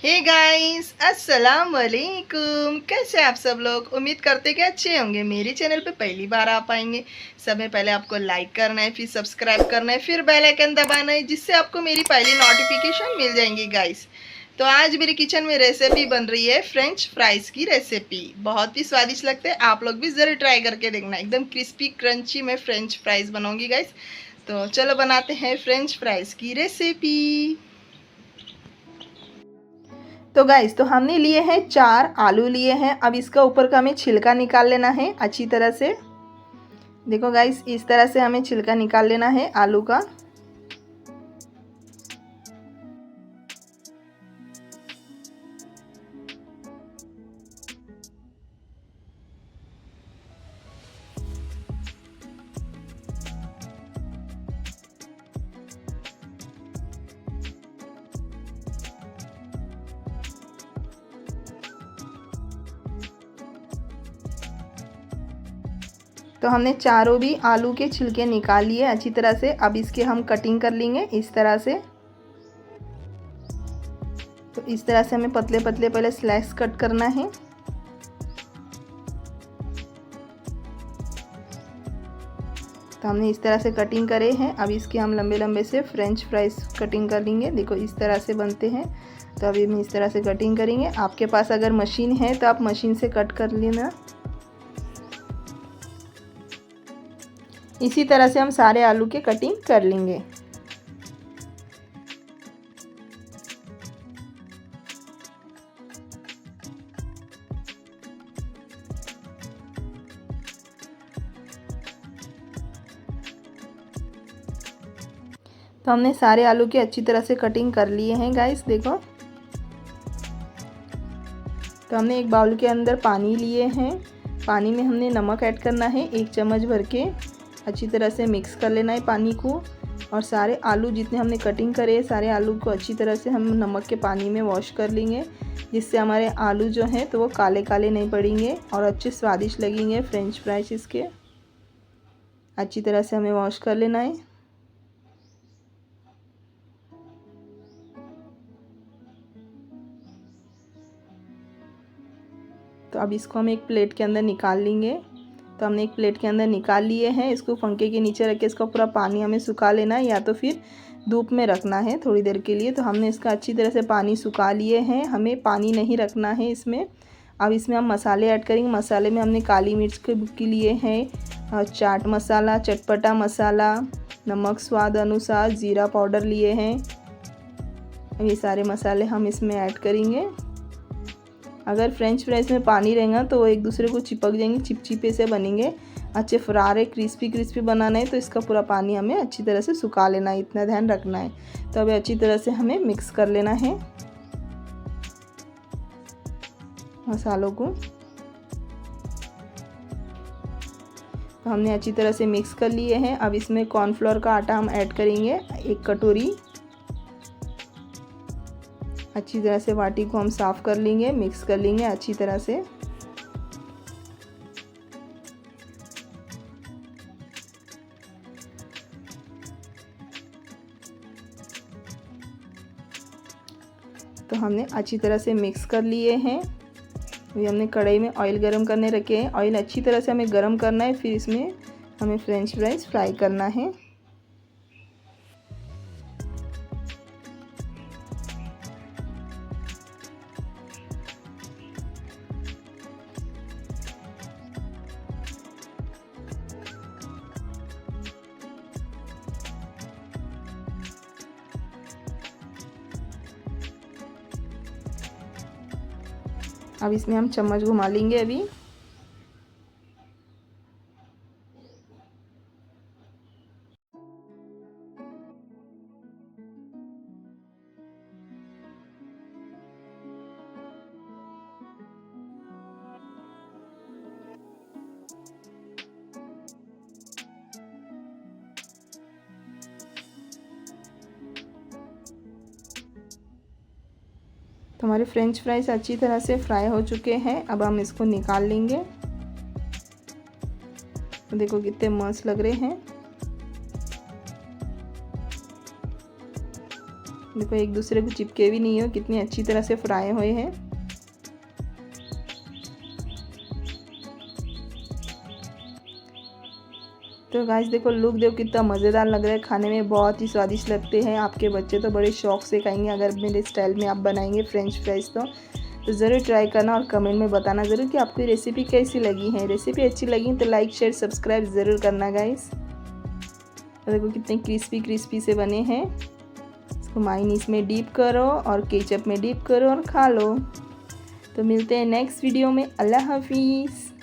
Hey guys, अस्सलाम वालेकुम। कैसे आप सब लोग? उम्मीद करते कि अच्छे होंगे। मेरे चैनल पे पहली बार आ पाएंगे। सबसे पहले आपको लाइक करना है, फिर सब्सक्राइब करना है, फिर बेल आइकन दबाना है, जिससे आपको मेरी पहली नोटिफिकेशन मिल जाएंगी गाइस। तो आज मेरे किचन में रेसिपी बन रही है फ्रेंच फ्राइज़ की रेसिपी। बहुत ही स्वादिष्ट लगते हैं, आप लोग भी ज़रूर ट्राई करके देखना। एकदम क्रिस्पी क्रंची मैं फ्रेंच फ्राइज़ बनाऊंगी गाइस। तो चलो बनाते हैं फ्रेंच फ्राइज़ की रेसिपी। तो गाइस, तो हमने लिए हैं 4 आलू लिए हैं। अब इसका ऊपर का हमें छिलका निकाल लेना है अच्छी तरह से। देखो गाइस, इस तरह से हमें छिलका निकाल लेना है आलू का। तो हमने चारों भी आलू के छिलके निकाल लिए अच्छी तरह से। अब इसके हम कटिंग कर लेंगे इस तरह से। तो इस तरह से हमें पतले पतले पहले स्लाइस कट करना है। तो हमने इस तरह से कटिंग करे हैं। अब इसके हम लंबे लंबे से फ्रेंच फ्राइज कटिंग कर लेंगे। देखो इस तरह से बनते हैं। तो अभी हम इस तरह से कटिंग करेंगे। आपके पास अगर मशीन है तो आप मशीन से कट कर लेना। इसी तरह से हम सारे आलू के कटिंग कर लेंगे। तो हमने सारे आलू के अच्छी तरह से कटिंग कर लिए हैं गाइस। देखो, तो हमने एक बाउल के अंदर पानी लिए हैं। पानी में हमने नमक ऐड करना है 1 चम्मच भर के। अच्छी तरह से मिक्स कर लेना है पानी को। और सारे आलू जितने हमने कटिंग करे, सारे आलू को अच्छी तरह से हम नमक के पानी में वॉश कर लेंगे, जिससे हमारे आलू जो हैं तो वो काले काले नहीं पड़ेंगे और अच्छे स्वादिष्ट लगेंगे फ्रेंच फ्राइज इसके। अच्छी तरह से हमें वॉश कर लेना है। तो अब इसको हम एक प्लेट के अंदर निकाल लेंगे। तो हमने एक प्लेट के अंदर निकाल लिए हैं। इसको पंखे के नीचे रख के इसका पूरा पानी हमें सुखा लेना है, या तो फिर धूप में रखना है थोड़ी देर के लिए। तो हमने इसका अच्छी तरह से पानी सुखा लिए हैं। हमें पानी नहीं रखना है इसमें। अब इसमें हम मसाले ऐड करेंगे। मसाले में हमने काली मिर्च के बुक्की लिए हैं, चाट मसाला, चटपटा मसाला, नमक स्वाद अनुसार, ज़ीरा पाउडर लिए हैं। ये सारे मसाले हम इसमें ऐड करेंगे। अगर फ्रेंच फ्राइज़ में पानी रहेगा तो वो एक दूसरे को चिपक जाएंगे, चिपचिपे से बनेंगे। अच्छे फरारे क्रिस्पी क्रिस्पी बनाना है तो इसका पूरा पानी हमें अच्छी तरह से सुखा लेना है, इतना ध्यान रखना है। तो अभी अच्छी तरह से हमें मिक्स कर लेना है मसालों को। तो हमने अच्छी तरह से मिक्स कर लिए हैं। अब इसमें कॉर्नफ्लोर का आटा हम ऐड करेंगे 1 कटोरी। अच्छी तरह से बाटी को हम साफ़ कर लेंगे, मिक्स कर लेंगे अच्छी तरह से। तो हमने अच्छी तरह से मिक्स कर लिए हैं। अभी हमने कढ़ाई में ऑयल गरम करने रखे हैं। ऑयल अच्छी तरह से हमें गरम करना है, फिर इसमें हमें फ्रेंच फ्राइज़ फ्राई करना है। अब इसमें हम चम्मच घुमा लेंगे अभी। तो हमारे फ्रेंच फ्राइज़ अच्छी तरह से फ्राई हो चुके हैं। अब हम इसको निकाल लेंगे। तो देखो कितने मस्त लग रहे हैं। देखो एक दूसरे को चिपके भी नहीं हो, कितनी अच्छी तरह से फ्राई हुए हैं। तो गाइस देखो लुक देखो कितना मज़ेदार लग रहा है, खाने में बहुत ही स्वादिष्ट लगते हैं। आपके बच्चे तो बड़े शौक से खाएंगे अगर मेरे स्टाइल में आप बनाएंगे फ्रेंच फ्राइज़ तो ज़रूर ट्राई करना और कमेंट में बताना ज़रूर कि आपको रेसिपी कैसी लगी है। रेसिपी अच्छी लगी तो लाइक शेयर सब्सक्राइब ज़रूर करना गाइस। तो देखो कितने क्रिस्पी से बने हैं। इसको मायोनीज में डीप करो और केचप में डीप करो और खा लो। तो मिलते हैं नेक्स्ट वीडियो में। अल्लाह हाफिज़।